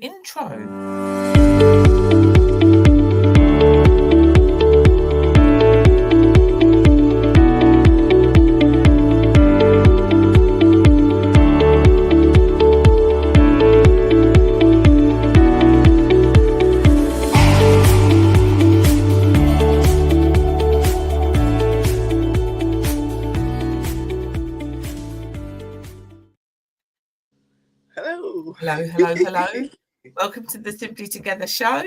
intro. Hello. Welcome to the Simply Together show.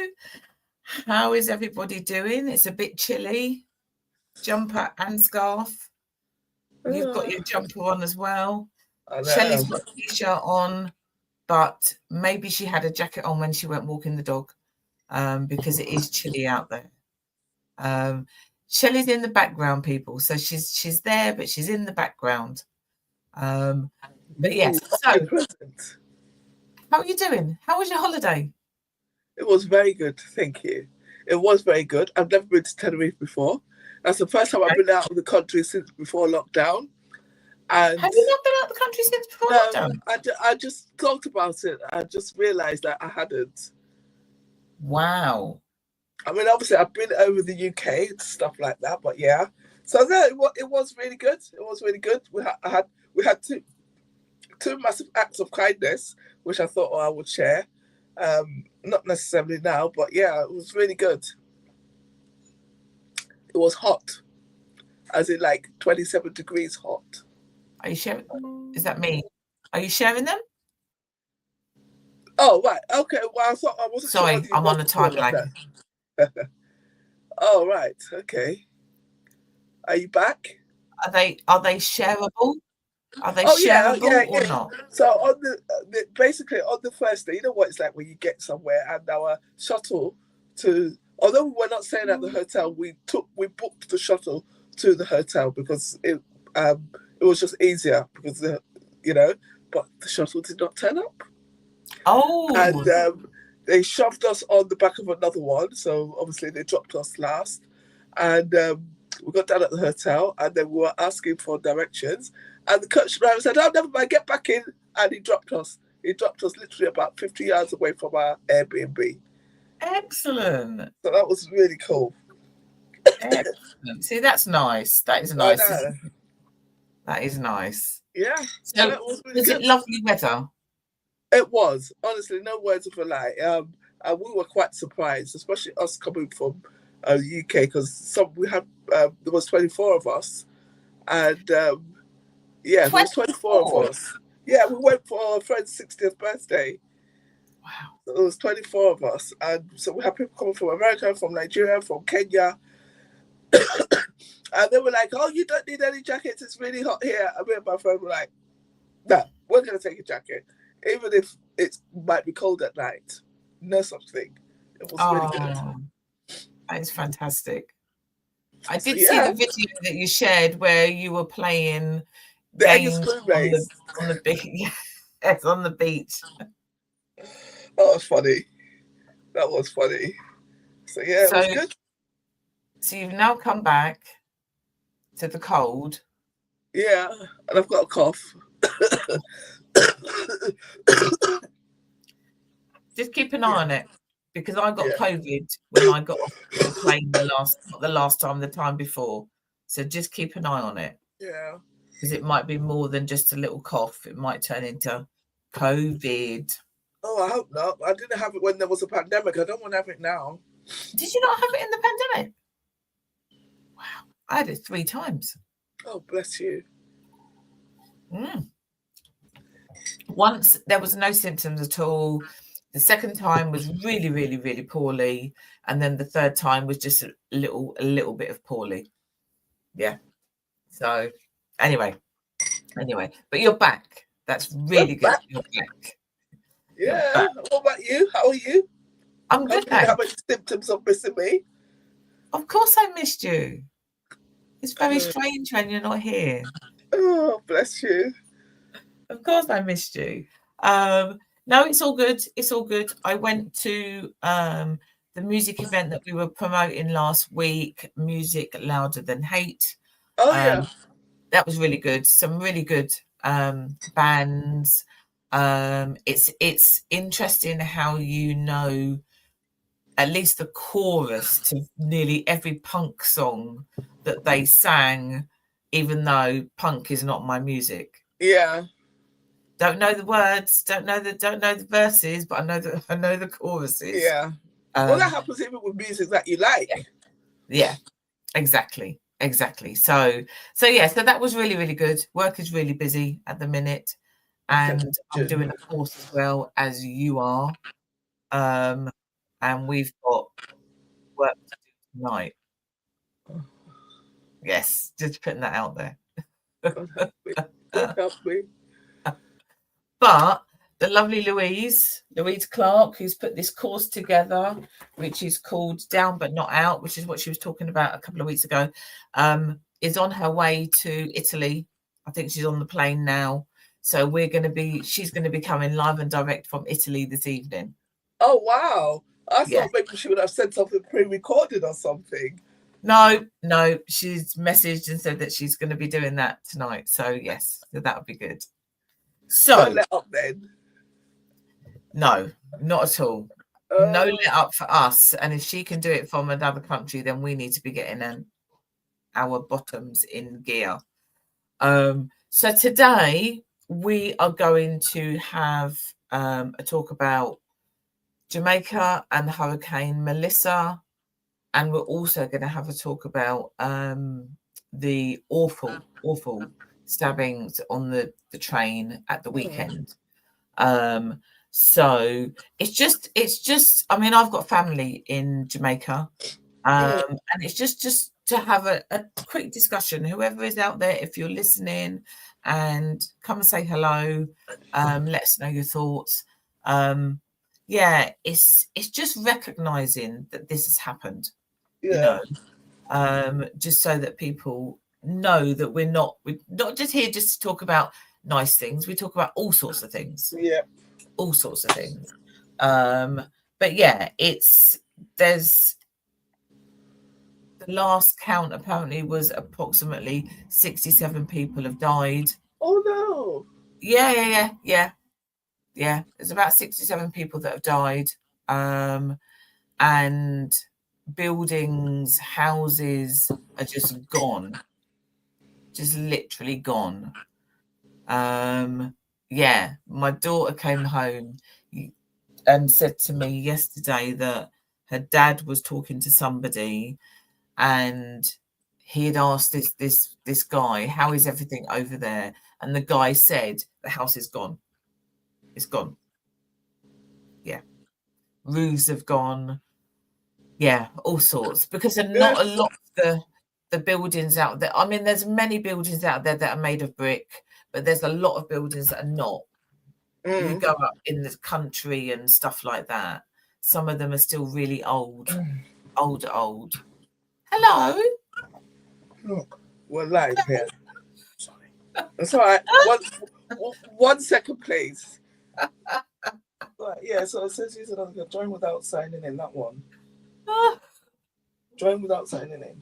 How is everybody doing? It's a bit chilly. Jumper and scarf. You've got your jumper on as well. Shelley's got a t-shirt on, but maybe she had a jacket on when she went walking the dog, because it is chilly out there. Shelley's in the background, people. So she's there, but she's in the background. But yes, so how are you doing? How was your holiday? It was very good, thank you. It was very good. I've never been to Tenerife before. That's the first time I've been out of the country since before lockdown. And have you not been out of the country since before lockdown? I just thought about it. I just realised that I hadn't. Wow. I mean, obviously, I've been over the UK and stuff like that, but yeah. So yeah, it was really good. It was really good. We had two massive acts of kindness, which I thought I would share. Not necessarily now, but yeah, it was really good. It was hot, as in like 27 degrees hot. Are you sharing? Is that me? Are you sharing them? Oh, right. Okay. Well, I thought I wasn't. Sorry, I'm on a timeline. Oh, right. Okay. Are you back? Are they shareable? Are they shareable or not? So on the basically on the first day, you know what it's like when you get somewhere, and our shuttle to, although we were not staying at the hotel, we booked the shuttle to the hotel because it was just easier because but the shuttle did not turn up. Oh. And they shoved us on the back of another one, so obviously they dropped us last, and we got down at the hotel, and then we were asking for directions. And the coach driver said, "Oh, never mind, get back in." And he dropped us. He dropped us literally about 50 yards away from our Airbnb. Excellent. So that was really cool. Excellent. See, that's nice. That is nice. That is nice. Yeah. So was it lovely weather? It was. Honestly, no words of a lie. And we were quite surprised, especially us coming from the UK, because there was 24 of us. And yeah, there was 24 of us. Yeah, we went for our friend's 60th birthday. Wow. So there was 24 of us. And so we had people coming from America, from Nigeria, from Kenya. And they were like, "Oh, you don't need any jackets. It's really hot here." And me and my friend were like, "No, we're going to take a jacket. Even if it might be cold at night." No such thing. It was really good. That is fantastic. I did see the video that you shared where you were playing the games on the beach. Yes, on the beach. That was funny. That was funny. So yeah, it was good. So you've now come back to the cold. Yeah, and I've got a cough. Just keep an eye on it, because I got COVID when I got off the plane the time before. So just keep an eye on it. Yeah. Because it might be more than just a little cough. It might turn into COVID. Oh, I hope not. I didn't have it when there was a pandemic. I don't want to have it now. Did you not have it in the pandemic? Wow. I had it 3 times. Oh, bless you. Once there was no symptoms at all. The second time was really, really, really poorly. And then the third time was just a little bit of poorly. Yeah. So anyway, but you're back. That's really good. You're back. Yeah. What about you? How are you? I'm good. You have any symptoms of missing me? Of course I missed you. It's very strange when you're not here. Oh, bless you. Of course I missed you. No, it's all good. It's all good. I went to the music event that we were promoting last week, Music Louder Than Hate. Oh, yeah. That was really good. Some really good bands. It's interesting how you know at least the chorus to nearly every punk song that they sang, even though punk is not my music. Yeah. Don't know the words, don't know the verses, but I know the choruses. Yeah. Well, that happens even with music that you like. Yeah, exactly. So that was really, really good. Work is really busy at the minute, and I'm doing a course as well as you are. And we've got work to do tonight. Yes, just putting that out there. God help me. God help me. But the lovely Louise Clark, who's put this course together, which is called Down But Not Out, which is what she was talking about a couple of weeks ago, is on her way to Italy. I think she's on the plane now. So she's going to be coming live and direct from Italy this evening. Oh, wow. I thought maybe she would have sent something pre-recorded or something. No, she's messaged and said that she's going to be doing that tonight. So yes, so that would be good. So don't let up then. No, not at all. No let up for us. And if she can do it from another country, then we need to be getting our bottoms in gear. So today we are going to have a talk about Jamaica and Hurricane Melissa. And we're also going to have a talk about the awful stabbings on the train at the weekend. So it's just I mean, I've got family in Jamaica, and it's just to have a quick discussion. Whoever is out there, if you're listening, and come and say hello, let us know your thoughts. It's just recognizing that this has happened, just so that people know that we're not just here just to talk about nice things. We talk about all sorts of things. Yeah. All sorts of things. But yeah, there's the last count apparently was approximately 67 people have died. Oh no. Yeah. There's about 67 people that have died. And buildings, houses are just gone. Just literally gone. My daughter came home and said to me yesterday that her dad was talking to somebody and he had asked this guy, how is everything over there? And the guy said, the house is gone. It's gone. Yeah. Roofs have gone. Yeah, all sorts. Because there are not a lot of the buildings out there. I mean, there's many buildings out there that are made of brick, but there's a lot of buildings that are not. You go up in the country and stuff like that. Some of them are still really old. Old. Hello. Look, we're live here. Sorry. That's all right. One second, please. Right, yeah, so it says use another join without signing in, that one. Join without signing in.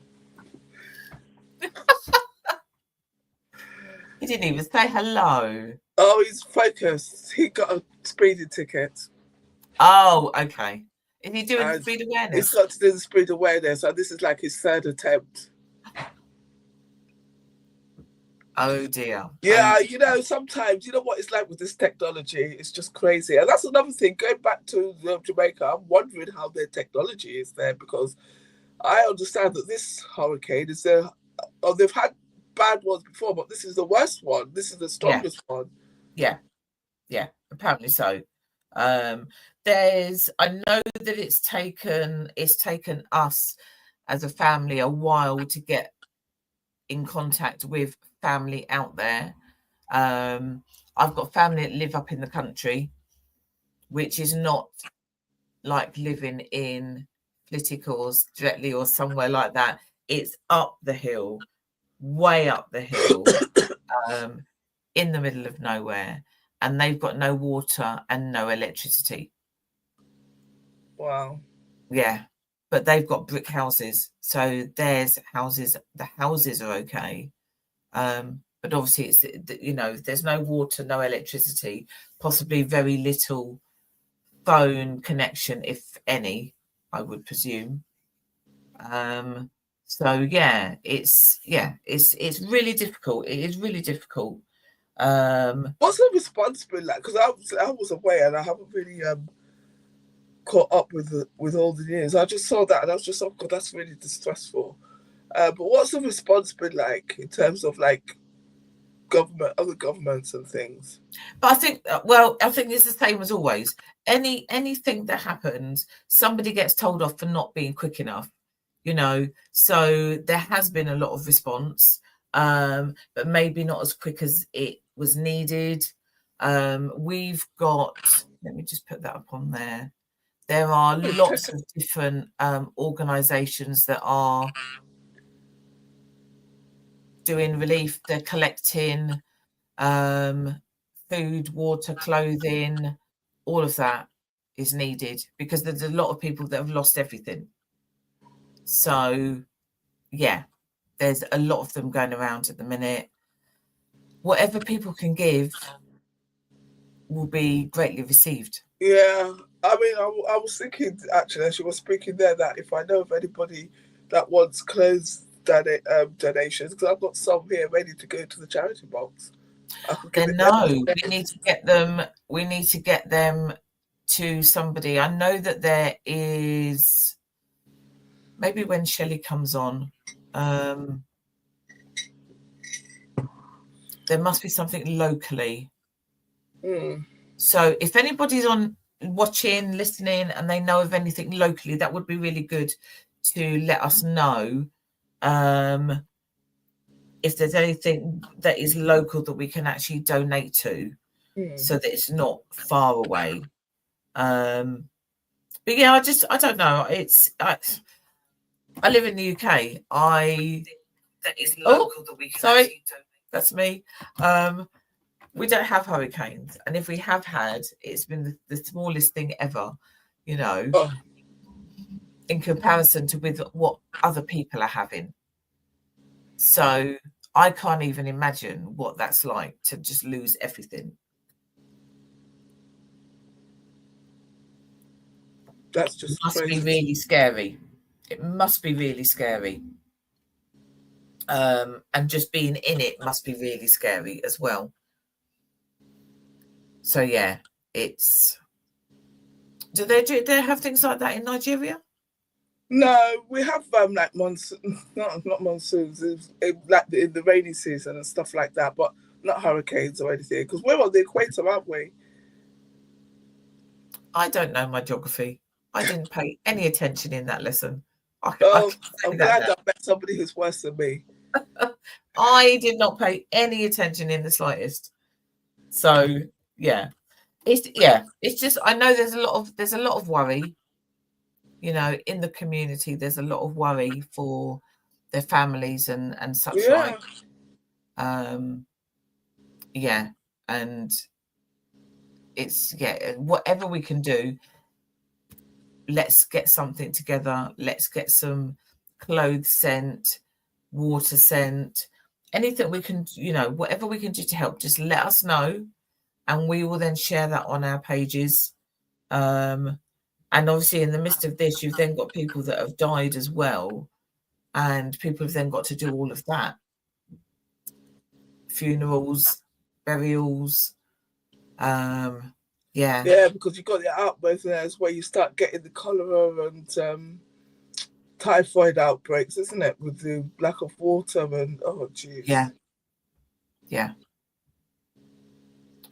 He didn't even say hello. Oh, he's focused. He got a speeding ticket. Oh, okay. Is he doing speed awareness? He's got to do the speed awareness, and this is like his third attempt. Oh dear. Yeah, sometimes, you know what it's like with this technology? It's just crazy. And that's another thing. Going back to Jamaica, I'm wondering how their technology is there, because I understand that this hurricane is they've had bad ones before, but this is the worst one. This is the strongest one. Yeah, apparently so. I know that it's taken us as a family a while to get in contact with family out there. I've got family that live up in the country, which is not like living in Flitwick or Streatley or somewhere like that. It's up the hill, way up the hill, in the middle of nowhere, and they've got no water and no electricity. Wow. Yeah, but they've got brick houses, so the houses are okay. but obviously it's, you know, there's no water, no electricity, possibly very little phone connection, if any, I would presume. So yeah, it's really difficult. It is really difficult. What's the response been like? Because I was away and I haven't really caught up with all the news. I just saw that and I was just, oh God, that's really distressful. But what's the response been like in terms of like other governments and things? But I think, I think it's the same as always. Anything that happens, somebody gets told off for not being quick enough, you know. So there has been a lot of response, but maybe not as quick as it was needed. We've got, let me just put that up on there. There are lots of different organisations that are doing relief. They're collecting food, water, clothing, all of that is needed because there's a lot of people that have lost everything. So, yeah, there's a lot of them going around at the minute. Whatever people can give will be greatly received. Yeah, I mean, I was thinking actually, as you were speaking there, that if I know of anybody that wants clothes donations, because I've got some here ready to go to the charity box. Then no, we need to get them. We need to get them to somebody. I know that there is, maybe when Shelley comes on, there must be something locally. So if anybody's on watching, listening, and they know of anything locally, that would be really good to let us know. If there's anything that is local that we can actually donate to, so that it's not far away. But yeah, I don't know. I live in the UK. That is local that we can actually donate. That's me. We don't have hurricanes, and if we have had, it's been the smallest thing ever, you know, in comparison to with what other people are having. So I can't even imagine what that's like to just lose everything. That's just must be really scary. It must be really scary. And just being in it must be really scary as well. So yeah, it's. Do they have things like that in Nigeria? No, we have like monsoon, not monsoons, like in the rainy season and stuff like that, but not hurricanes or anything. Because we're on the equator, aren't we? I don't know my geography. I didn't pay any attention in that lesson. I'm glad I met somebody who's worse than me. I did not pay any attention in the slightest. So yeah, it's just, I know there's a lot of worry, you know, in the community. There's a lot of worry for their families and such like. Yeah, and it's, whatever we can do, let's get something together. Let's get some clothes sent, water sent, anything we can, you know, whatever we can do to help, just let us know, and we will then share that on our pages. And obviously in the midst of this, you've then got people that have died as well, and people have then got to do all of that. Funerals, burials, yeah, because you've got the outbreaks there as where you start getting the cholera and typhoid outbreaks, isn't it, with the lack of water and geez. Yeah,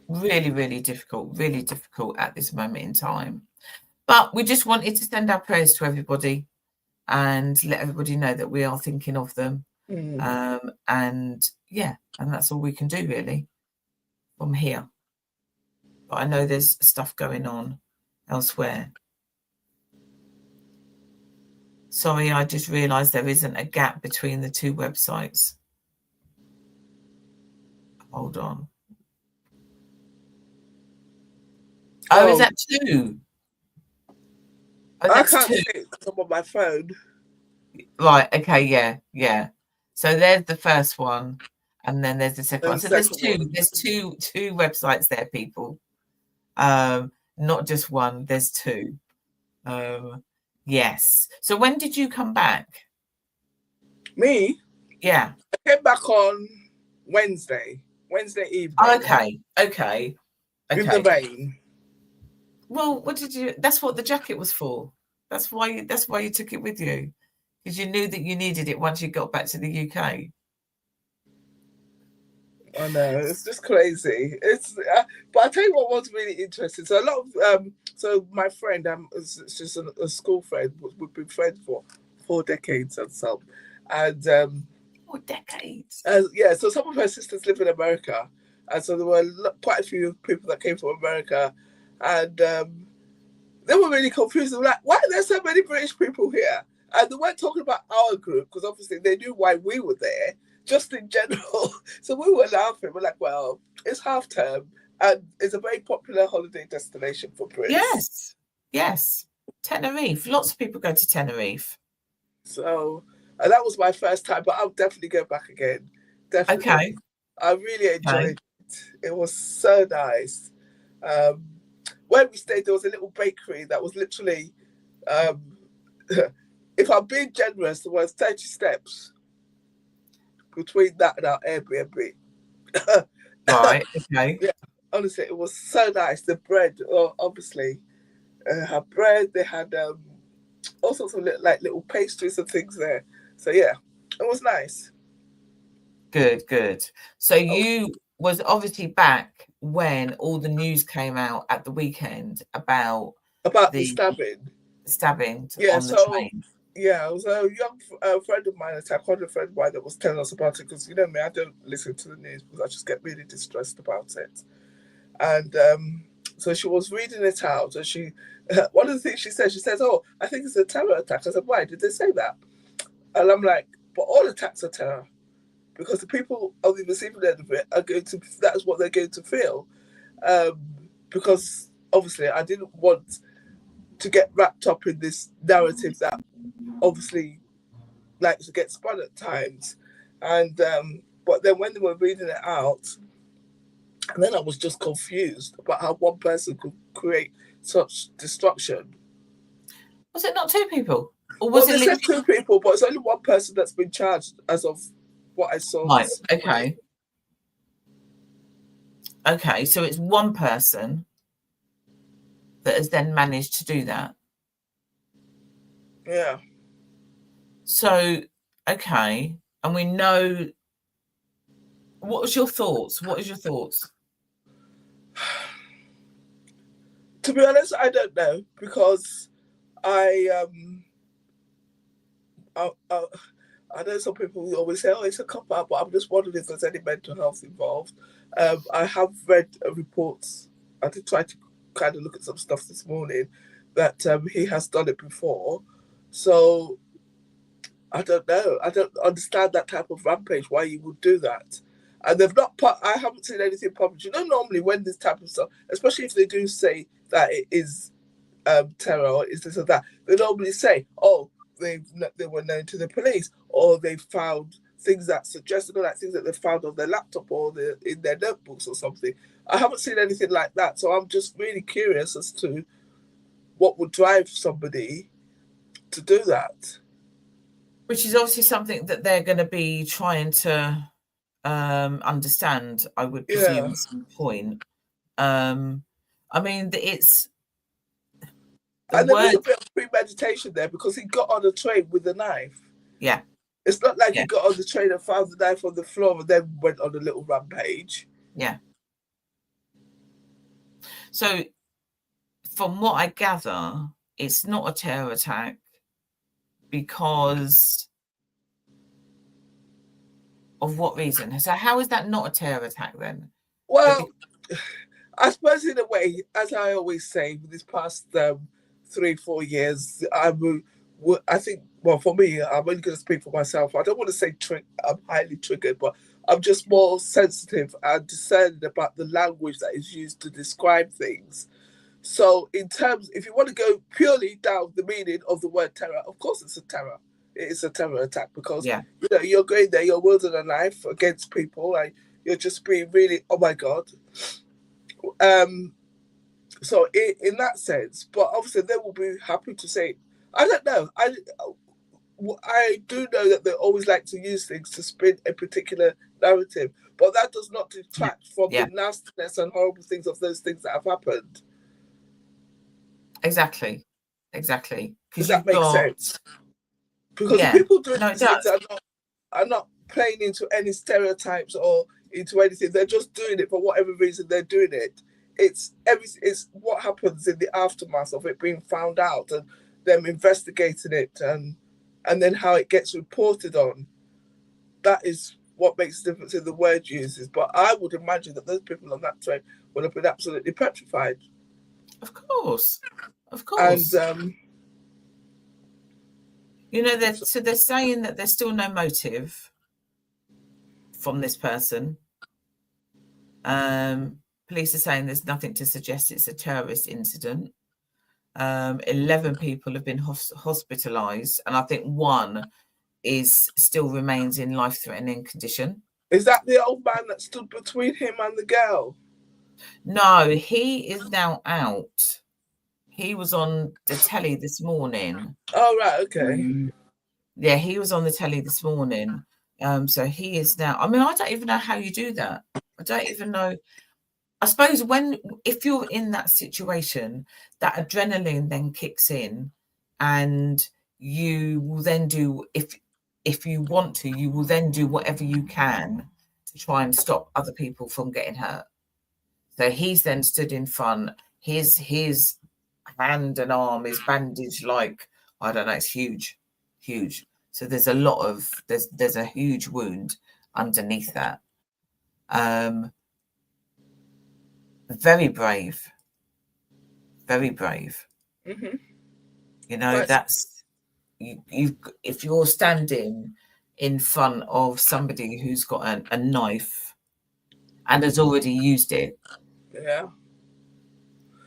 really difficult at this moment in time. But we just wanted to send our prayers to everybody and let everybody know that we are thinking of them. And that's all we can do really from here. But I know there's stuff going on elsewhere. Sorry, I just realised there isn't a gap between the two websites. Hold on. Oh, is that two? Oh, I can't see it because I'm on my phone. Right, okay, yeah. So there's the first one. and then there's the second one. the So there's second two. one. There's two websites there, people. Not just one. There's two. Yes. So when did you come back? Me? Yeah. I came back on Wednesday evening. Okay. In the rain. Well, what did you? That's what the jacket was for. That's why you took it with you, because you knew that you needed it once you got back to the UK. I know, it's just crazy. It's but I tell you what was really interesting. So a lot of so my friend, it's just a school friend. We've been friends for 4 decades and so, and 4 decades. Yeah. So some of her sisters live in America, and so there were quite a few people that came from America, and they were really confused. They were like, "Why are there so many British people here?" And they weren't talking about our group because obviously they knew why we were there. Just in general. So we were laughing. We're like, well, it's half term and it's a very popular holiday destination for Brits. Yes. Tenerife. Lots of people go to Tenerife. So, and that was my first time, but I'll definitely go back again. Definitely. Okay. I really enjoyed it. It was so nice. Where we stayed, there was a little bakery that was literally, if I'm being generous, there was 30 steps between that and our Airbnb. Right, okay. Yeah, honestly, it was so nice. The bread, obviously, had bread. They had all sorts of little pastries and things there. So yeah, it was nice. Good. So you was obviously back when all the news came out at the weekend about the stabbing. Yeah, on the train. Yeah, it was a young friend of mine, a taekwondo friend of mine, that was telling us about it because, you know me, I don't listen to the news because I just get really distressed about it. And so she was reading it out, and one of the things she says, "Oh, I think it's a terror attack." I said, "Why did they say that?" And I'm like, "But all attacks are terror because the people on the receiving end of it that's what they're going to feel." Because obviously I didn't want to get wrapped up in this narrative that obviously likes to get spun at times. And but then when they were reading it out, and then I was just confused about how one person could create such destruction. Was it not 2 people? Or was Well, they said 2 people, but it's only one person that's been charged as of what I saw. Right, okay. Okay, so it's one person that has then managed to do that. Yeah. So, okay, and we know. What is your thoughts? To be honest, I don't know because I know some people always say, "Oh, it's a cop out," but I'm just wondering if there's any mental health involved. I have read reports. I did try to kind of look at some stuff this morning that he has done it before. So I don't know. I don't understand that type of rampage. Why you would do that? And they've not. I haven't seen anything published. You know, normally when this type of stuff, especially if they do say that it is terror or is this or that, they normally say, "Oh, they were known to the police, or they found things that suggested, or like things that they found on their laptop or in their notebooks or something." I haven't seen anything like that, so I'm just really curious as to what would drive somebody to do that. Which is obviously something that they're going to be trying to understand, I would presume, at some point. I mean, it's and there is a bit of premeditation there because he got on the train with a knife. Yeah. It's not like he got on the train and found the knife on the floor and then went on a little rampage. Yeah. So, from what I gather, it's not a terror attack because of what reason? So, how is that not a terror attack then? Well, I suppose in a way, as I always say, this past 3-4 years, I think, well, for me, I'm only going to speak for myself. I don't want to say I'm highly triggered, but I'm just more sensitive and discerning about the language that is used to describe things. So in terms, if you want to go purely down the meaning of the word terror, of course it's a terror. it is a terror attack because Yeah. you know you're going there, you're wielding a knife against people, and you're just being really, oh my god. So in that sense, but obviously they will be happy to say, I don't know. I do know that they always like to use things to spin a particular narrative, but that does not detract from the nastiness and horrible things of those things that have happened. Exactly. Does that make sense? Because the people doing these things are not playing into any stereotypes or into anything. They're just doing it for whatever reason they're doing it. It's what happens in the aftermath of it being found out and them investigating it and then how it gets reported on. That is what makes the difference in the word uses. But I would imagine that those people on that train would have been absolutely petrified. Of course. And you know, they're saying that there's still no motive from this person. Police are saying there's nothing to suggest it's a terrorist incident. 11 people have been hospitalised, and I think one still remains in life-threatening condition. Is that the old man that stood between him and the girl? No, he is now out. He was on the telly this morning. Oh, right, okay. Yeah, he was on the telly this morning. So he is now. I mean, I don't even know how you do that. I don't even know. I suppose if you're in that situation, that adrenaline then kicks in, and you will then do, if you want to, you will then do whatever you can to try and stop other people from getting hurt. So he's then stood in front. His hand and arm is bandaged like, I don't know, it's huge. So there's a lot of there's a huge wound underneath that. Very brave. Mm-hmm. You know, that's you if you're standing in front of somebody who's got a knife and has already used it. Yeah.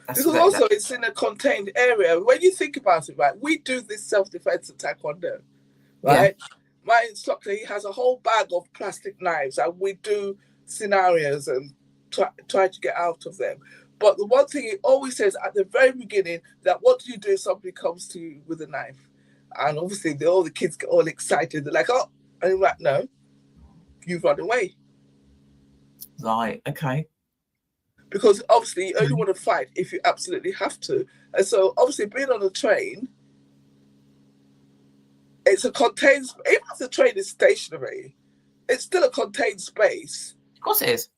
Because also it's in a contained area. When you think about it, right, we do this self-defense at Taekwondo, right? Yeah. My instructor, he has a whole bag of plastic knives, and we do scenarios and try to get out of them. But the one thing he always says at the very beginning, that what do you do if somebody comes to you with a knife? And obviously all the kids get all excited. They're like, oh, and I'm like, no, you run away. Right, okay. Because obviously you only want to fight if you absolutely have to. And so obviously being on a train, it's a contained, even if the train is stationary, it's still a contained space. Of course it is.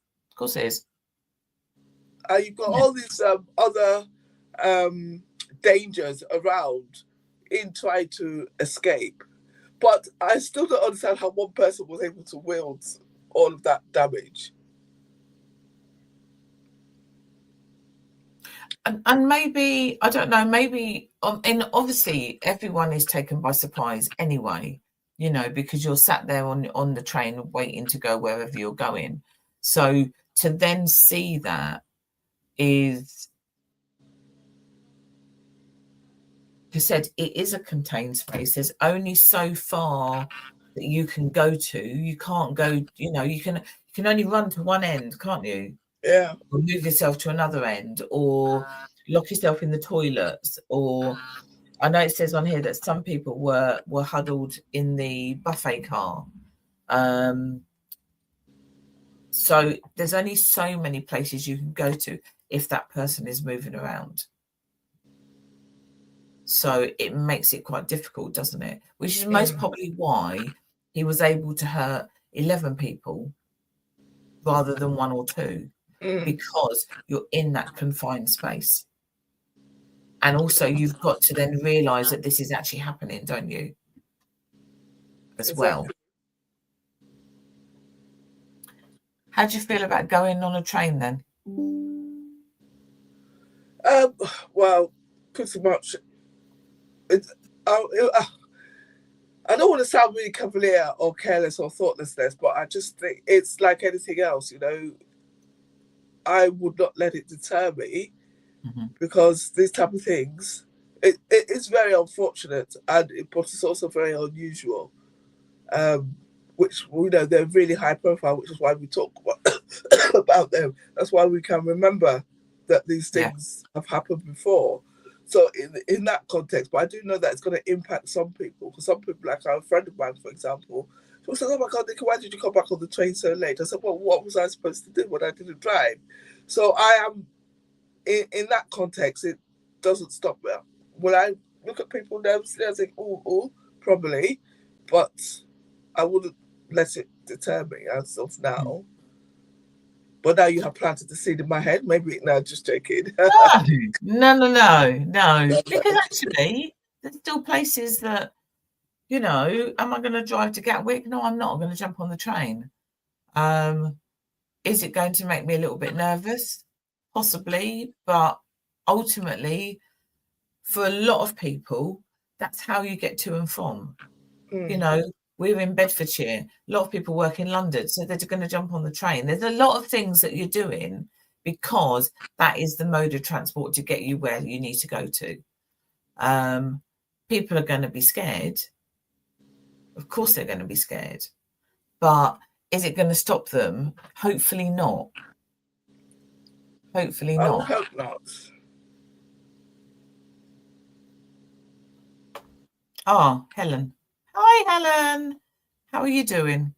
You've got all these other dangers around in trying to escape. But I still don't understand how one person was able to wield all of that damage. And maybe, I don't know, maybe, and obviously everyone is taken by surprise anyway, you know, because you're sat there on the train waiting to go wherever you're going. So to then see that is, you said, it is a contained space. There's only so far that you can go to. You can't go, you know, you can only run to one end, can't you? Yeah. Or move yourself to another end, or lock yourself in the toilets, or I know it says on here that some people were huddled in the buffet car. So there's only so many places you can go to if that person is moving around. So it makes it quite difficult, doesn't it? Which is most probably why he was able to hurt 11 people rather than one or two, because you're in that confined space. And also you've got to then realise that this is actually happening, don't you? As well. How do you feel about going on a train then? Well, pretty much. I don't want to sound really cavalier or careless or thoughtlessness, but I just think it's like anything else, you know. I would not let it deter me, because these type of things, it is very unfortunate, but it's also very unusual. Which, you know, they're really high profile, which is why we talk about them. That's why we can remember that these things have happened before. So in that context, but I do know that it's going to impact some people, because some people, like a friend of mine, for example, she said, "Oh my God, Nicky, why did you come back on the train so late?" I said, "Well, what was I supposed to do when I didn't drive?" So I am, in that context, it doesn't stop me. Will I look at people nervously? I think, oh, probably, but I wouldn't let it deter me as of now. But now you have planted the seed in my head. Maybe, no, just joking. No. Because actually, there's still places that, you know, am I going to drive to Gatwick? No, I'm not. I'm going to jump on the train. Is it going to make me a little bit nervous? Possibly, but ultimately, for a lot of people, that's how you get to and from. You know, we're in Bedfordshire. A lot of people work in London, so they're going to jump on the train. There's a lot of things that you're doing because that is the mode of transport to get you where you need to go to. People are going to be scared. Of course, they're going to be scared. But is it going to stop them? Hopefully not. Hopefully not. I would hope not. Oh, Helen. Hi, Helen. How are you doing?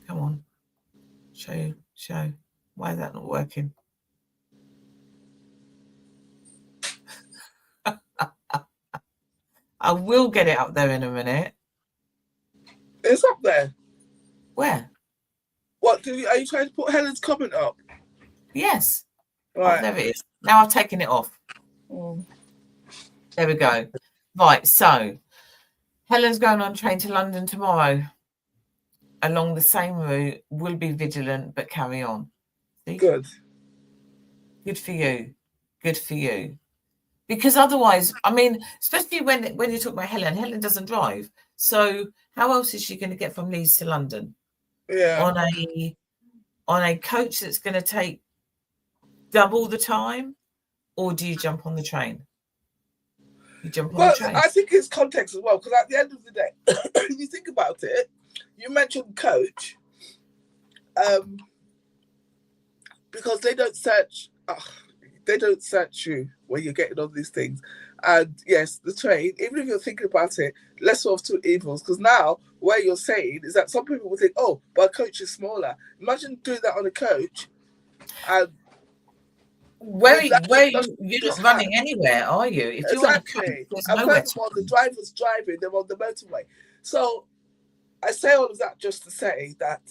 Come on. Show. Why is that not working? I will get it up there in a minute. It's up there. Where? What are you trying to put Helen's comment up? Yes. Right. Oh, there it is. Now I've taken it off. There we go. Right, so Helen's going on train to London tomorrow along the same route. Will be vigilant, but carry on. See? Good for you. Good for you. Because otherwise, I mean, especially when you talk about Helen doesn't drive. So how else is she going to get from Leeds to London? Yeah. On a coach that's going to take double the time, or do you jump on the train? You jump on the train. I think it's context as well, because at the end of the day, if you think about it, you mentioned coach, because they don't search you when you're getting on these things. And yes, the train, even if you're thinking about it, lesser of two evils, because now where you're saying is that some people will think, oh, but a coach is smaller. Imagine doing that on a coach. And you're not running anywhere, are you? If you're on a coach, there's nowhere to run. The driver's driving, they're on the motorway. So I say all of that just to say that,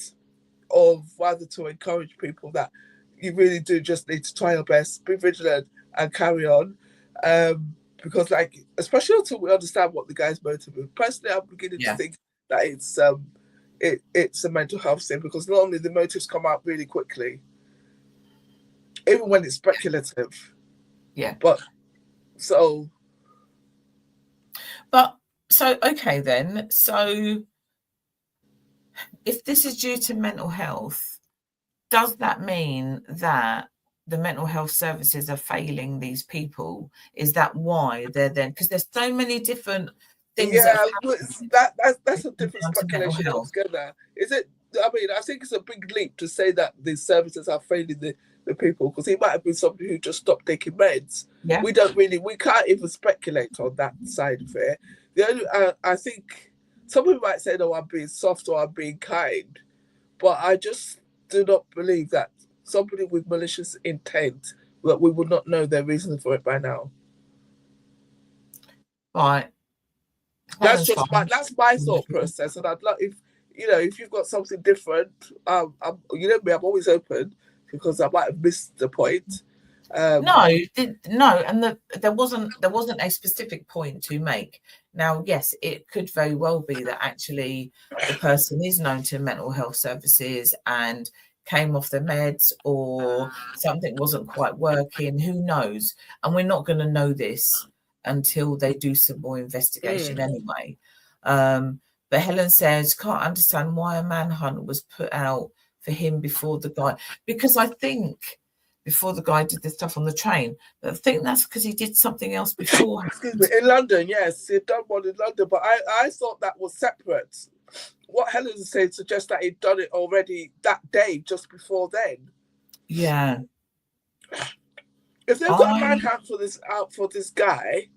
or rather to encourage people that you really do just need to try your best, be vigilant, and carry on. Because, like, especially until we understand what the guy's motive is. Personally, I'm beginning to think that it's a mental health thing, because normally the motives come out really quickly, even when it's speculative. Yeah. Okay then. So if this is due to mental health, does that mean that the mental health services are failing these people? Is that why they're then? Because there's so many different things. Yeah, that's a different speculation altogether. Is it? I mean, I think it's a big leap to say that these services are failing the people, because he might have been somebody who just stopped taking meds. Yeah. We can't even speculate on that side of it. The only, I think some people might say, no, I'm being soft or I'm being kind, but I just do not believe that somebody with malicious intent, that we would not know their reason for it by now. Right. That's my thought process, and I'd love if you've got something different. I'm always open, because I might have missed the point. No, and there wasn't a specific point to make. Now, yes, it could very well be that actually the person is known to mental health services and came off the meds, or something wasn't quite working. Who knows? And we're not going to know this until they do some more investigation anyway. But Helen says, can't understand why a manhunt was put out for him before the guy. Because I think before the guy did the stuff on the train. But I think that's because he did something else before. Excuse me, in London, yes, he'd done one in London, but I thought that was separate. What Helen said suggests that he'd done it already that day, just before then. Yeah. If they've got a manhunt out for this guy,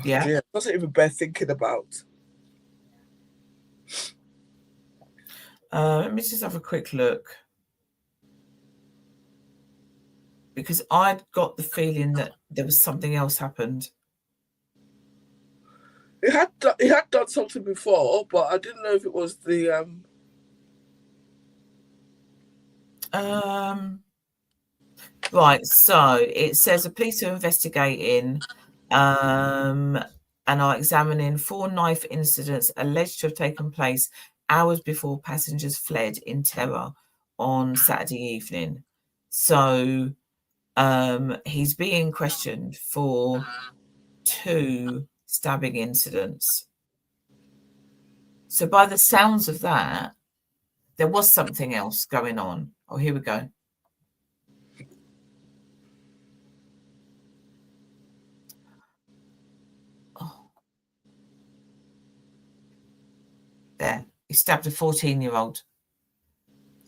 yeah, dear, doesn't even bear thinking about. Let me just have a quick look, because I'd got the feeling that there was something else happened. He had done something before, but I didn't know if it was the Right, so it says the police are investigating and are examining 4 knife incidents alleged to have taken place hours before passengers fled in terror on Saturday evening. So he's being questioned for 2 stabbing incidents. So by the sounds of that, there was something else going on. Oh, here we go. There, he stabbed a 14-year-old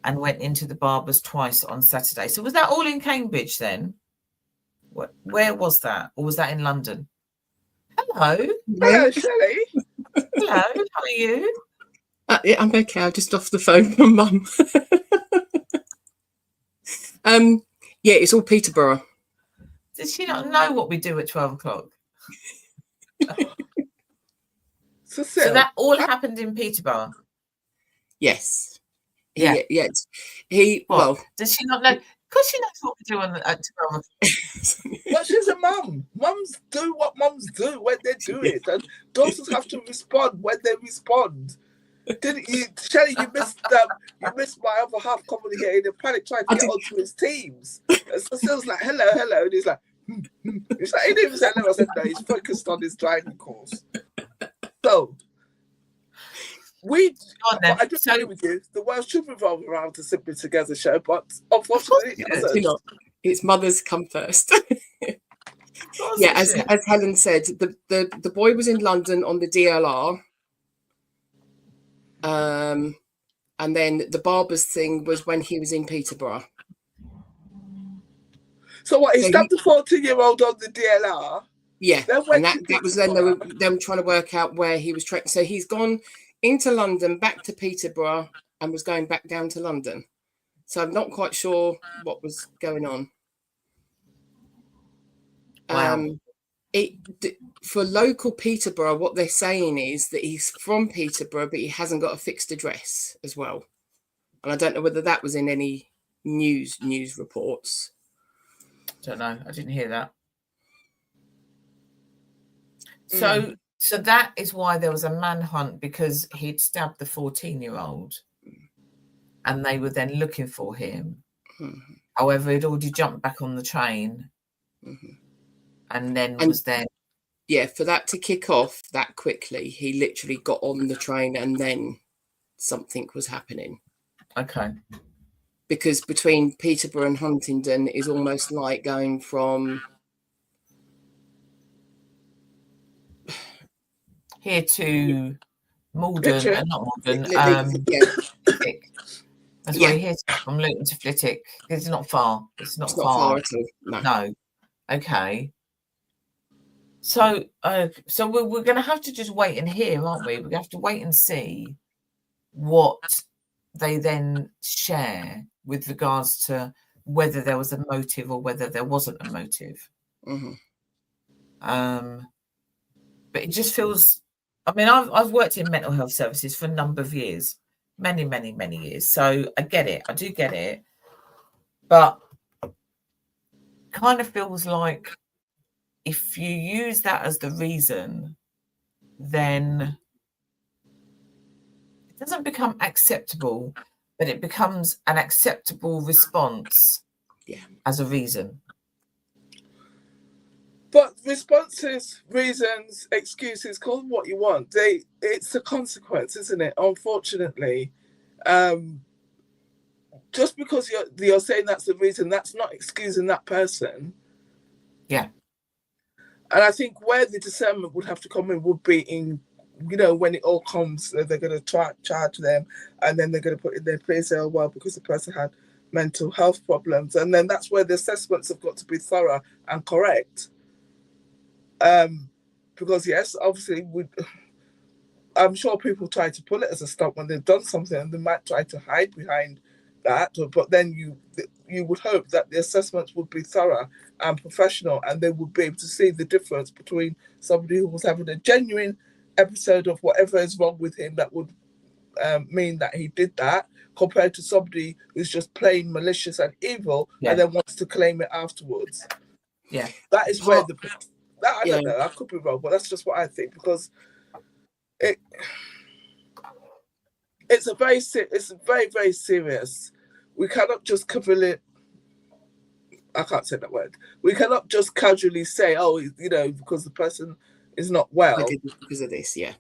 and went into the barber's twice on Saturday. So was that all in Cambridge then? Where was that? Or was that in London? Hello. Hello, Shelley. Hello, how are you? Yeah, I'm okay. I'm just off the phone from Mum. Yeah, it's all Peterborough. Did she not know what we do at 12 o'clock? So that all happened in Peterborough? Yes. Yeah. Yes. Well, does she not know? Because she knows what we do at 12 o'clock. But she's a mum. Mums do what mums do when they do it, and daughters have to respond when they respond. Didn't you, Shelley? You missed my other half comedy here in a panic trying to get onto his teams. And so Sill's like, hello, and he's like, He's like, he didn't even say hello. I said no. He's focused on his driving course. So I do agree with you. The world should revolve around the Simply Together show, but unfortunately, it doesn't. Its mothers come first. Yeah, as Helen said, the boy was in London on the DLR. And then the barber's thing was when he was in Peterborough. So what? He stabbed the 14-year-old on the DLR. Yeah, and that was then they were trying to work out where he was trained. So he's gone into London, back to Peterborough, and was going back down to London. So I'm not quite sure what was going on. Wow. For local Peterborough, what they're saying is that he's from Peterborough, but he hasn't got a fixed address as well. And I don't know whether that was in any news reports. Don't know. I didn't hear that. So that is why there was a manhunt, because he'd stabbed the 14-year-old and they were then looking for him. Mm-hmm. However, he'd already jumped back on the train and then was there. Yeah, for that to kick off that quickly, he literally got on the train and then something was happening. Okay. Because between Peterborough and Huntingdon is almost like going from here to Malden, not Malden. Flitwick. That's why here from Luton to Flitwick. It's not far. It's not far at all. No. Okay. So we're going to have to just wait and hear, aren't we? We're going to have to wait and see what they then share with regards to whether there was a motive or whether there wasn't a motive. But it just feels. I mean, I've worked in mental health services for a number of years, many years. So I get it. I do get it. But kind of feels like if you use that as the reason, then it doesn't become acceptable, but it becomes an acceptable response as a reason. But responses, reasons, excuses, call them what you want. It's a consequence, isn't it? Unfortunately. just because you're saying that's the reason, that's not excusing that person. Yeah. And I think where the discernment would have to come in would be in, you know, when it all comes, they're going to charge them, and then they're going to put in their place, oh, well, because the person had mental health problems. And then that's where the assessments have got to be thorough and correct. Because, yes, obviously, I'm sure people try to pull it as a stunt when they've done something, and they might try to hide behind that. But then you would hope that the assessments would be thorough and professional, and they would be able to see the difference between somebody who was having a genuine episode of whatever is wrong with him that would mean that he did that, compared to somebody who's just plain malicious and evil, and then wants to claim it afterwards. Yeah, that is where I don't know, I could be wrong, but that's just what I think, because it's very, very serious. We cannot just I can't say that word. We cannot just casually say, oh, you know, because the person is not well. I did this because of this, yeah.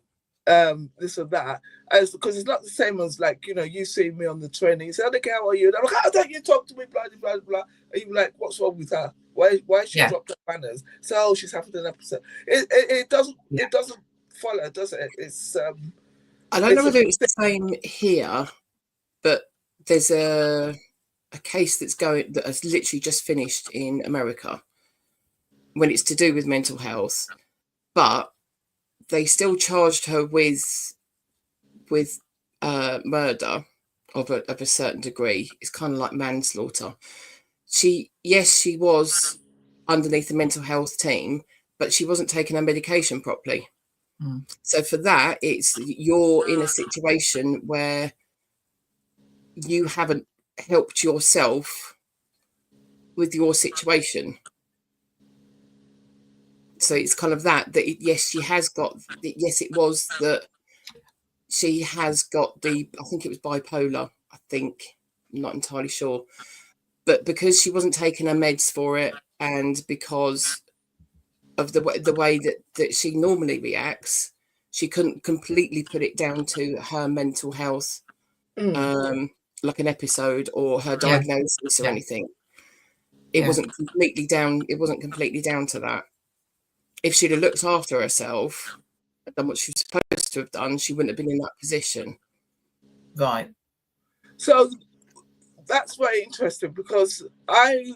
This or that. Because it's not the same as, like, you know, you see me on the train and you say, okay, how are you? And I'm like, how don't you talk to me, blah, blah, blah. And you're like, what's wrong with her? Why she dropped her manners? So, oh, she's having an episode. It doesn't follow, does it? It's I don't know whether it's the same here, but there's a case that has literally just finished in America when it's to do with mental health, but they still charged her with murder of a certain degree. It's kind of like manslaughter. She was underneath the mental health team, but she wasn't taking her medication properly. So for that, you're in a situation where you haven't helped yourself with your situation. So it's kind of yes, it was that she has got I think it was bipolar, I'm not entirely sure. But because she wasn't taking her meds for it, and because of the way that she normally reacts, she couldn't completely put it down to her mental health, like an episode or her diagnosis or anything. It wasn't completely down. It wasn't completely down to that. If she'd have looked after herself and done what she was supposed to have done, she wouldn't have been in that position. Right. So that's very interesting, because I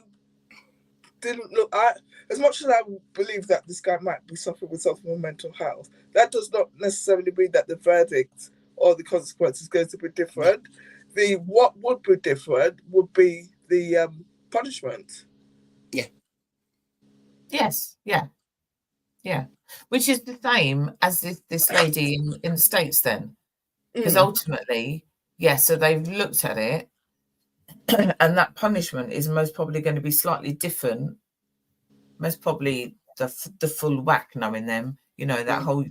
didn't look at, as much as I believe that this guy might be suffering with some mental health, that does not necessarily mean that the verdict or the consequence is going to be different. What would be different would be the punishment. Yeah. Yes. Yeah. Yeah. Which is the same as this lady in the States then. Because ultimately, so they've looked at it, and that punishment is most probably going to be slightly different. Most probably the full whack, knowing them, you know, that whole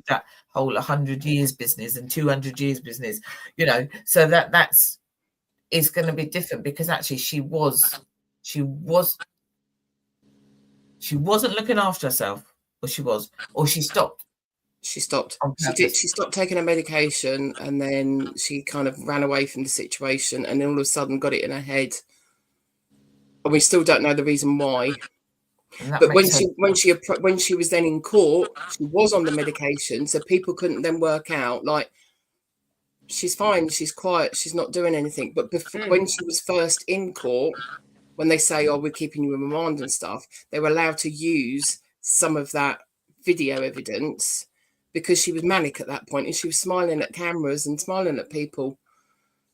100 years business and 200 years business, you know, so that's is going to be different, because actually she wasn't looking after herself, or she stopped. She stopped. She stopped taking her medication, and then she kind of ran away from the situation, and then all of a sudden got it in her head. And we still don't know the reason why. But when she was then in court, she was on the medication, so people couldn't then work out, like, she's fine, she's quiet, she's not doing anything. But when she was first in court, when they say, oh, we're keeping you in remand and stuff, they were allowed to use some of that video evidence, because she was manic at that point, and she was smiling at cameras and smiling at people.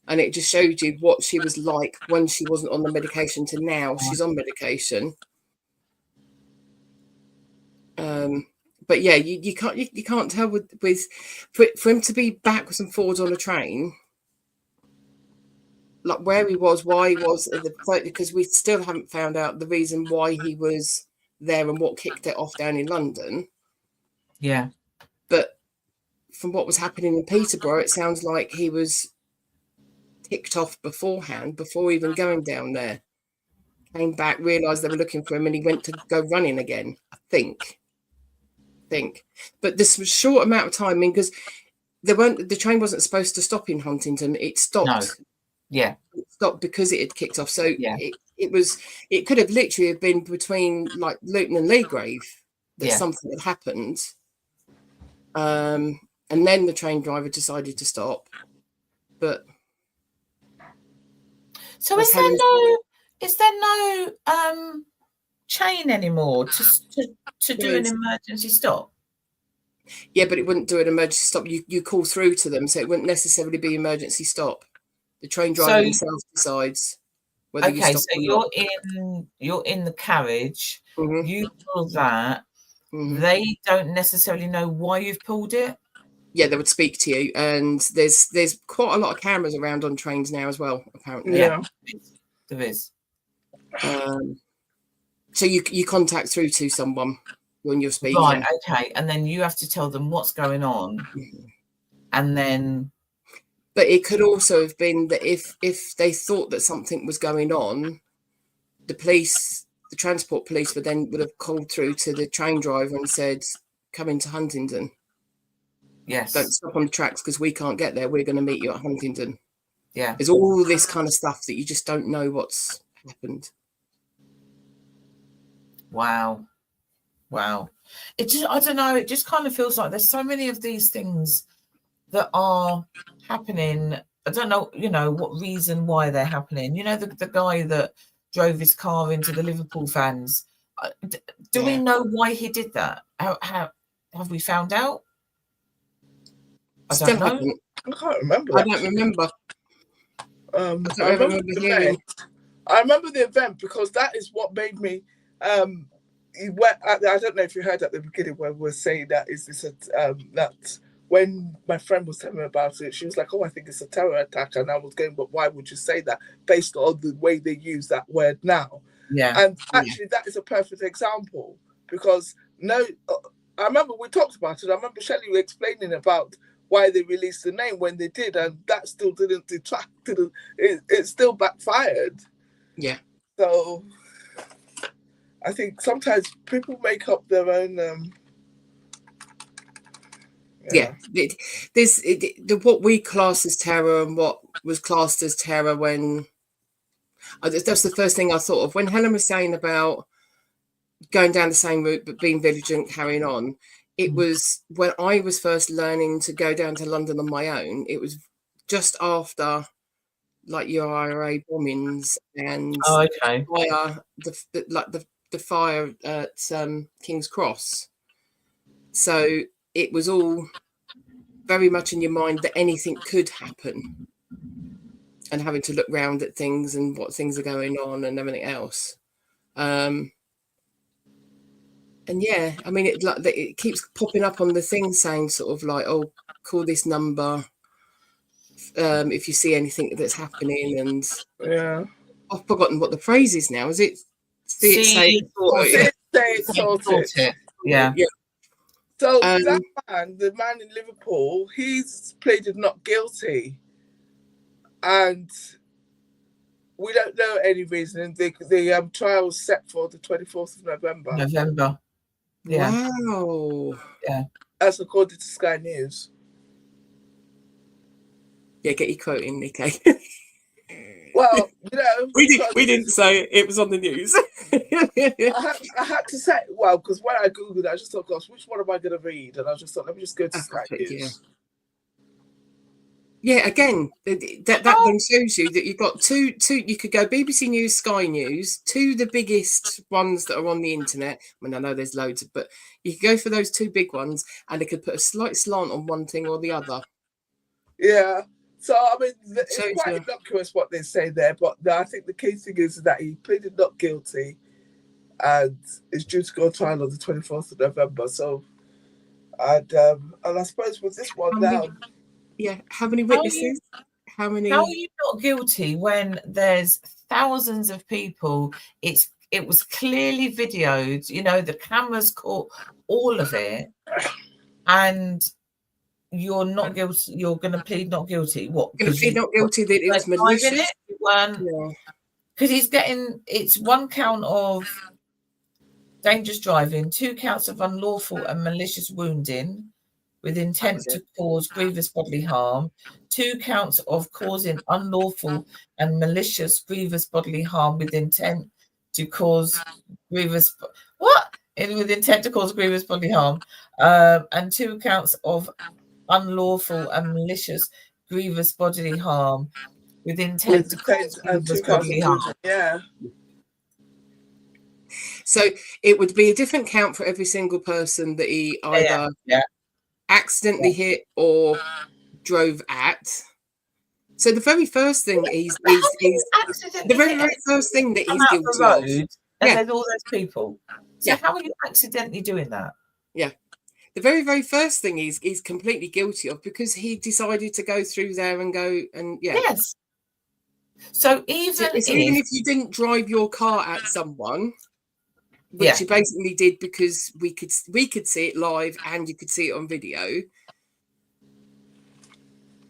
And it just showed you what she was like when she wasn't on the medication to now she's on medication. But yeah, you can't tell with for him to be backwards and forwards on a train, like where he was, why he was at the point, because we still haven't found out the reason why he was there and what kicked it off down in London. Yeah. But from what was happening in Peterborough, it sounds like he was ticked off beforehand, before even going down there. Came back, realised they were looking for him, and he went to go running again, I think. But this was a short amount of time, because the train wasn't supposed to stop in Huntington. It stopped Yeah. It stopped because it had kicked off. So Yeah. it could have literally been between like Luton and Leagrave that Yeah. something had happened. And then the train driver decided to stop. But so is there no chain anymore to do an emergency stop? Yeah, but it wouldn't do an emergency stop. You call through to them, so it wouldn't necessarily be emergency stop. The train driver themselves decides whether you stop so or you're in the carriage, not. you pull that, they don't necessarily know why you've pulled it. Yeah, they would speak to you, and there's quite a lot of cameras around on trains now as well, apparently. Yeah, there is. So you contact through to someone when you're speaking. Right, okay, and then you have to tell them what's going on, and then. But it could also have been that if they thought that something was going on, the transport police would have called through to the train driver and said, "Come into Huntingdon. Yes. Don't stop on the tracks because we can't get there. We're going to meet you at Huntingdon." Yeah. There's all this kind of stuff that you just don't know what's happened. Wow. It just, I don't know, it just kind of feels like there's so many of these things that are happening. I don't know, what reason why they're happening. The guy that drove his car into the Liverpool fans. Do we know why he did that? How have we found out? I don't know. I can't remember. I don't remember. I remember the event because that is what made me. I don't know if you heard at the beginning when we were saying that that when my friend was telling me about it, she was like, "Oh, I think it's a terror attack," and I was going, "But why would you say that based on the way they use that word now?" Yeah, and actually, that is a perfect example because I remember we talked about it. I remember Shelley explaining about why they released the name when they did, and that still didn't detract. It still backfired. Yeah. So I think sometimes people make up their own. There's what we class as terror and what was classed as terror when. That's the first thing I thought of when Helen was saying about going down the same route but being vigilant, carrying on. It was when I was first learning to go down to London on my own. It was just after, like, your IRA bombings and the fire at King's Cross. So it was all very much in your mind that anything could happen, and having to look round at things and what things are going on and everything else. And yeah, I mean, it keeps popping up on the thing saying sort of like, "Oh, call this number if you see anything that's happening." And I've forgotten what the phrase is now. Is it see it, say it, sort it? Yeah. So that man, the man in Liverpool, he's pleaded not guilty, and we don't know any reason. The trial was set for the 24th of November. Yeah. Wow. Yeah. As according to Sky News. Yeah, get your quote in, Nikkei. Well, we didn't say it. It was on the news. I had to say, because when I googled it, I just thought, "Gosh, which one am I going to read?" And I just thought, let me just go to Sky News. Yeah, again, that then shows you that you've got two. You could go BBC News, Sky News, two the biggest ones that are on the internet. I mean, I know there's loads, but you could go for those two big ones, and they could put a slight slant on one thing or the other. Yeah. So, I mean, it's quite innocuous what they say there, but I think the key thing is that he pleaded not guilty and is due to go to trial on the 24th of November. So, and I suppose with this one now... how many witnesses? How many? How are you not guilty when there's thousands of people? It was clearly videoed, the cameras caught all of it, and you're not guilty. You're going to plead not guilty. What? Going to plead not guilty that it was malicious. Because it's one count of dangerous driving, 2 counts of unlawful and malicious wounding, with intent to cause grievous bodily harm, 2 counts of causing unlawful and malicious grievous bodily harm with intent to cause grievous with intent to cause grievous bodily harm, and 2 counts of unlawful and malicious grievous bodily harm with intent to cause and grievous 2 counts bodily of harm. bruising. Yeah. So it would be a different count for every single person that he either accidentally hit or drove at. So the very first thing he's the very first thing that he's guilty the road, of. And there's all those people. So Yeah. how are you accidentally doing that? Yeah. The very, very first thing he's completely guilty of, because he decided to go through there and go and Yes. So even if you didn't drive your car at someone, which you basically did because we could see it live and you could see it on video,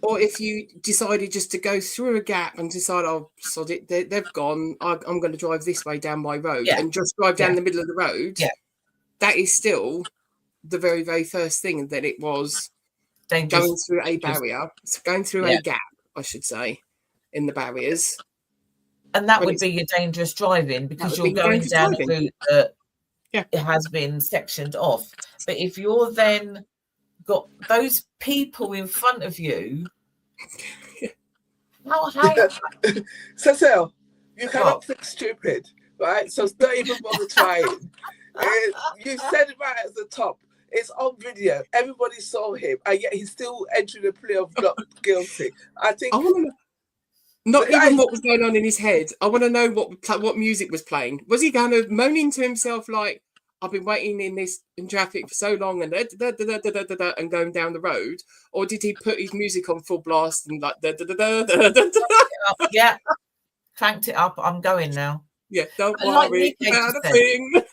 or if you decided just to go through a gap and decide, oh, sod it, they've gone, I'm going to drive this way down my road and just drive down the middle of the road, that is still the very, very first thing that it was dangerous. Going through a barrier, going through a gap, I should say, in the barriers. And that would be your dangerous driving, because you're going down a route that it has been sectioned off. But if you're then got those people in front of you, how Cecile, you cannot think stupid, right? So don't even bother trying. You said it right at the top. It's on video. Everybody saw him, and yet he's still entering a plea of not guilty. I think. Not even what was going on in his head. I want to know what music was playing. Was he kind of moaning to himself like, "I've been waiting in traffic for so long," and and going down the road, or did he put his music on full blast and like Yeah, cranked it up? I'm going now. Yeah, don't worry about a thing.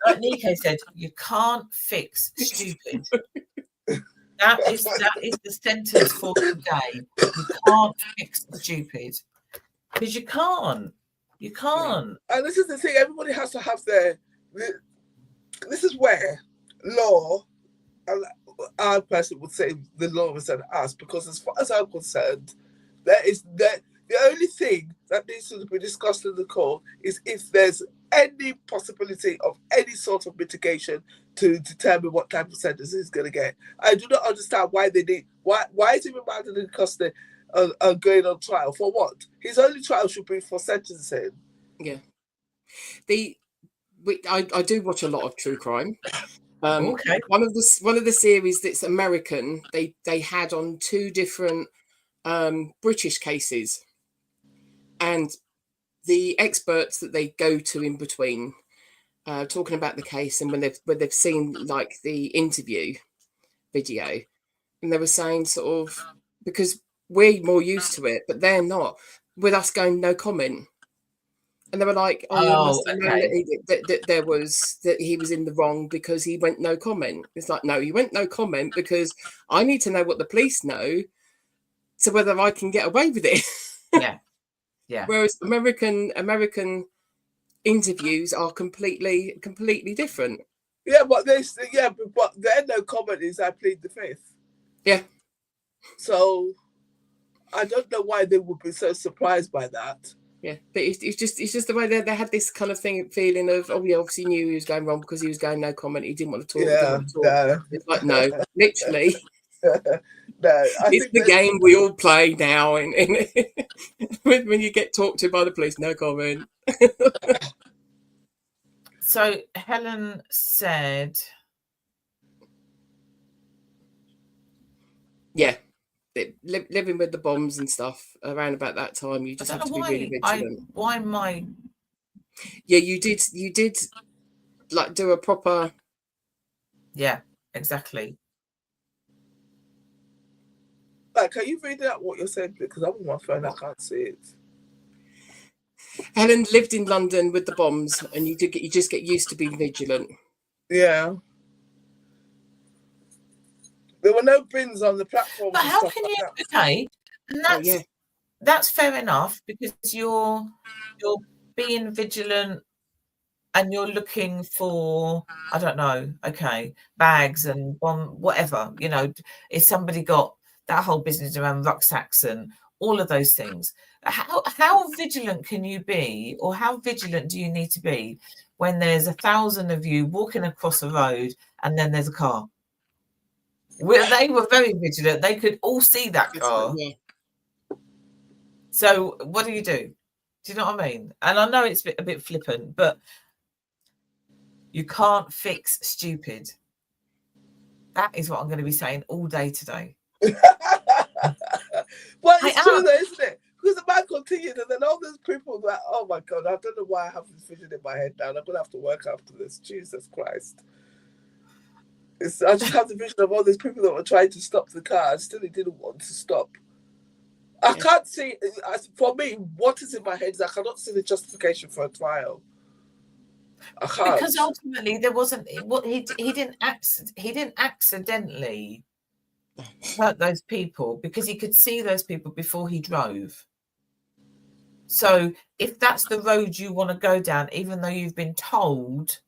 Like Nico said, you can't fix stupid. That is the sentence for today. You can't fix stupid, because you can't. You can't. And this is the thing. Everybody has to have their. This is where law, and our person would say the law is an us, because as far as I'm concerned, the only thing that needs to be discussed in the court is if there's any possibility of any sort of mitigation to determine what type of sentence he's going to get. I do not understand why they need. Why is he remanded in custody going on trial for what? His only trial should be for sentencing. Yeah. I do watch a lot of true crime. Okay. One of the series that's American, they had on 2 different British cases, and the experts that they go to in between, talking about the case, and when they've seen like the interview video, and they were saying sort of, because we're more used to it, but they're not, with us going no comment. And they were like, "Oh, you must have known that he was in the wrong because he went no comment." It's like, no, you went no comment because I need to know what the police know, so whether I can get away with it. Yeah. Whereas American interviews are completely different. Yeah, but their no comment is I plead the fifth. Yeah. So I don't know why they would be so surprised by that. Yeah, but it's just the way they had this kind of feeling of, oh, yeah, obviously knew he was going wrong because he was going no comment. He didn't want to talk. No. It's like, no, literally. No, it's the game we all play now. When you get talked to by the police, no comment. So Helen said, yeah. Living with the bombs and stuff around about that time, you just have to be really vigilant. Why my? Yeah, you did like do a proper. Yeah, exactly. Like, can you read out what you're saying? Because I'm on my phone, I can't see it. Helen lived in London with the bombs, and you just get used to being vigilant. Yeah. There were no bins on the platform. But how can you? Okay, and that's fair enough, because you're being vigilant and you're looking for, I don't know, okay, bags and whatever, you know, is somebody got that whole business around rucksacks and all of those things? How vigilant can you be, or how vigilant do you need to be when there's 1,000 of you walking across a road and then there's a car? Well, they were very vigilant. They could all see that car. Yeah. So what do you do? Do you know what I mean? And I know it's a bit flippant, but you can't fix stupid. That is what I'm going to be saying all day today. Well, it's true though, isn't it? Because the man continued, and then all these people like, oh my God, I don't know why I have this vision in my head now. I'm going to have to work after this. Jesus Christ. I just have the vision of all these people that were trying to stop the car and still he didn't want to stop. I can't see, for me, what is in my head is I cannot see the justification for a trial. I can't. Because ultimately there wasn't, he didn't accidentally hurt those people, because he could see those people before he drove. So if that's the road you want to go down, even though you've been told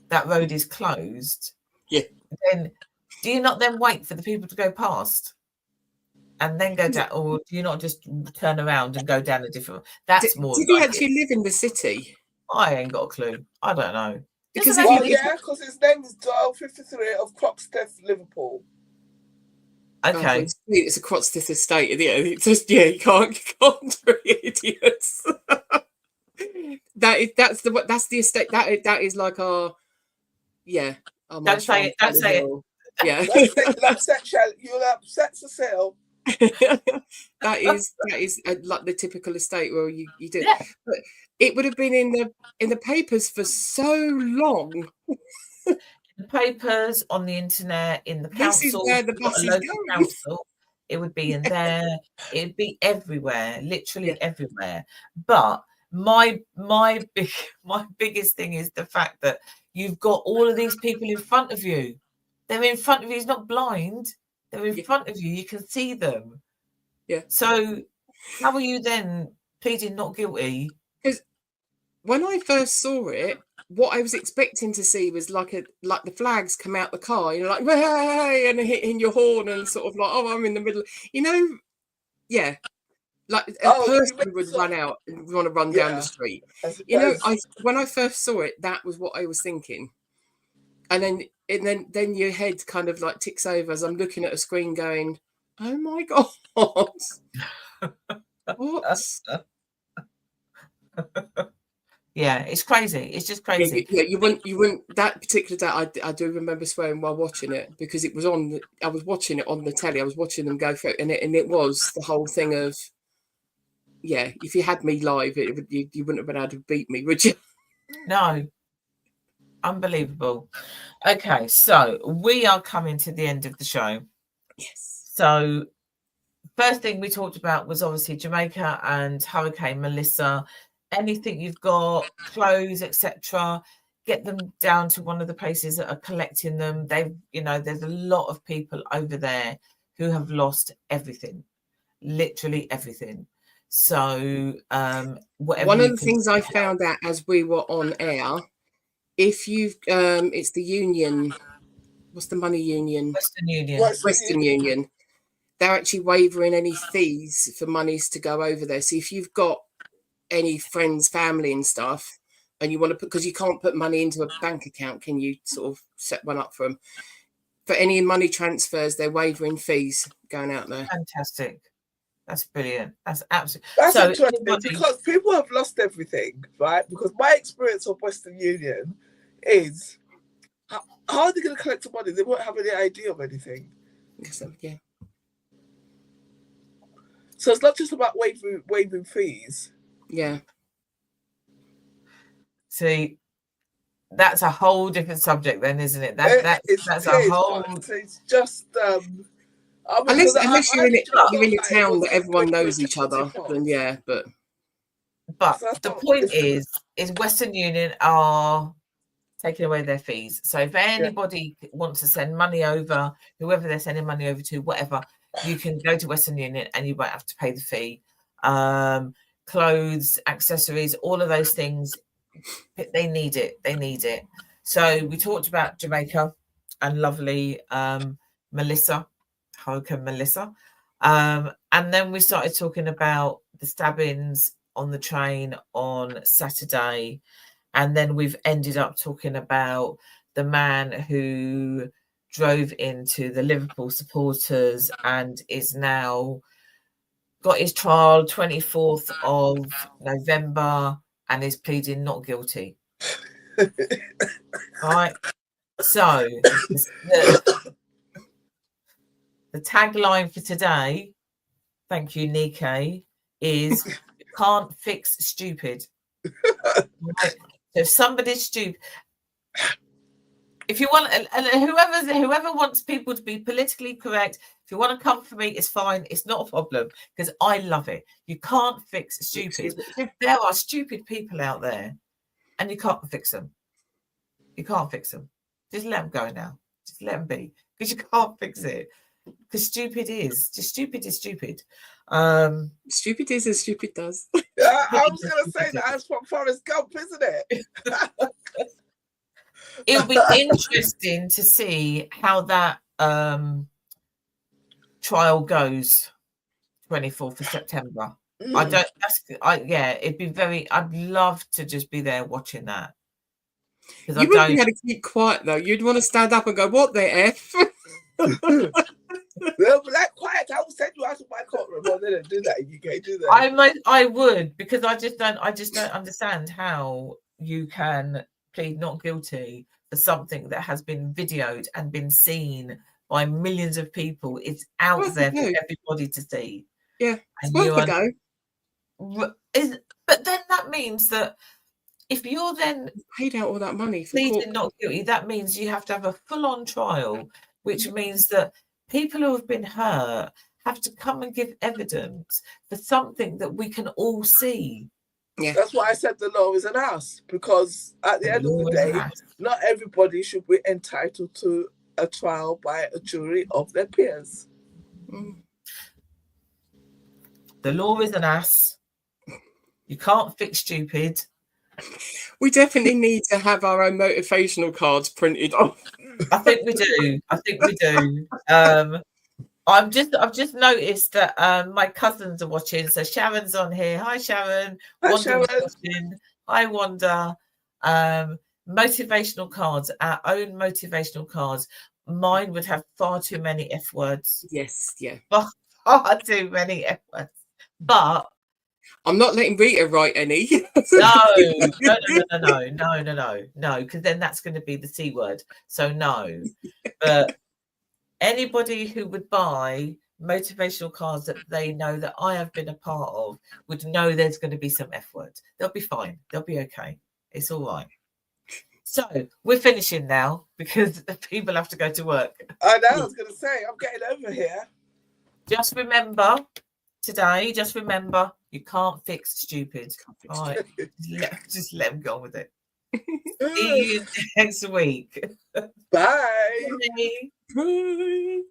that road is closed, then do you not then wait for the people to go past and then go down, or do you not just turn around and go down a different? That's more. Did he actually live in the city? I ain't got a clue. I don't know. Because because his name is Doyle 53 of Croxteth, Liverpool. Okay, it's a Croxteth estate. It's just you can't idiots. That's the estate. That is like our Don't say it. Don't say it. Yeah, you'll upset Cecile. that is like the typical estate where you do. Yeah. But it would have been in the papers for so long. The papers, on the internet, in the council. This is where the bus is going. Council. It would be in there. It'd be everywhere, literally everywhere. But my biggest thing is the fact that you've got all of these people in front of you. They're in front of you. He's not blind. They're in front of you. You can see them. Yeah. So how are you then pleading not guilty? Because when I first saw it, what I was expecting to see was like the flags come out the car, you know, like hey, and hitting your horn and sort of like, oh, I'm in the middle, you know, like a person would run out and want to run down the street. You know, when I first saw it, that was what I was thinking, and then your head kind of like ticks over as I'm looking at a screen, going, oh my God, what? Yeah, it's crazy. It's just crazy. Yeah, you wouldn't. That particular day, I do remember swearing while watching it, because it was on. I was watching it on the telly. I was watching them go through, and it was the whole thing of, if you had me live, you wouldn't have been able to beat me, would you? No. Unbelievable. Okay, so we are coming to the end of the show. Yes. So first thing we talked about was obviously Jamaica and Hurricane Melissa. Anything you've got, clothes, etc., get them down to one of the places that are collecting them. There's a lot of people over there who have lost everything, literally everything. So whatever. One of the things I found out as we were on air, if you've it's the union, what's the money union? Western Union. They're actually waiving any fees for monies to go over there. So if you've got any friends, family and stuff, and you want to put, because you can't put money into a bank account, can you sort of set one up for them? For any money transfers, they're waiving fees going out there. Fantastic. That's brilliant. That's absolutely. That's interesting, because people have lost everything, right? Because my experience of Western Union is, how are they going to collect the money? They won't have any idea of anything. Yeah. So it's not just about waiving fees. Yeah. See, that's a whole different subject then, isn't it? That's a whole. It's just unless you're in a town that everyone knows each other, then but the point is Western Union are taking away their fees. So if anybody wants to send money over, whoever they're sending money over to, whatever, you can go to Western Union and you won't have to pay the fee. Clothes, accessories, all of those things, They need it. They need it. So we talked about Jamaica and lovely Melissa, Hurricane Melissa. And then we started talking about the stabbings on the train on Saturday. And then we've ended up talking about the man who drove into the Liverpool supporters and is now got his trial 24th of November and is pleading not guilty. Right. So the tagline for today, thank you, Nike, is you can't fix stupid. Right? So if somebody's stupid, if you want, and whoever wants people to be politically correct, if you want to come for me, it's fine. It's not a problem because I love it. You can't fix stupid. There are stupid people out there, and you can't fix them. You can't fix them. Just let them go now. Just let them be because you can't fix it. Because stupid is stupid. Stupid is as stupid does. Yeah, I was going to say that's from Forrest Gump, isn't it? It'll be interesting to see how that trial goes 24th of September. It'd be very, I'd love to just be there watching that. You wouldn't be able to keep quiet though. You'd want to stand up and go, what the F? They'll be like, quiet, I will send you out of my courtroom. Well, they don't do that in UK, do they? I would, because I just don't understand how you can plead not guilty for something that has been videoed and been seen by millions of people. It's out there for everybody to see. Yeah, it's worth a go. But then that means that if you're then paid out all that money for pleading not guilty, that means you have to have a full-on trial, which means that people who have been hurt have to come and give evidence for something that we can all see. Yeah, that's why I said the law is an ass, because at the end of the day, not everybody should be entitled to a trial by a jury of their peers. The law is an ass. You can't fix stupid. We definitely need to have our own motivational cards printed off. I think we do. I've just noticed that my cousins are watching. So Sharon's on here. Hi, Sharon. Sharon. Watching. Hi, Wanda. Motivational cards, our own motivational cards. Mine would have far too many F words. Yes, yeah. Far too many F words. But I'm not letting Rita write any. No, because then that's going to be the C word. So no. But anybody who would buy motivational cards that they know that I have been a part of would know there's going to be some F words. They'll be fine. They'll be okay. It's all right. So we're finishing now because people have to go to work. I know, I was going to say, I'm getting over here. Just remember today, you can't fix stupid. All right. Just let them go with it. See you next week. Bye. Bye.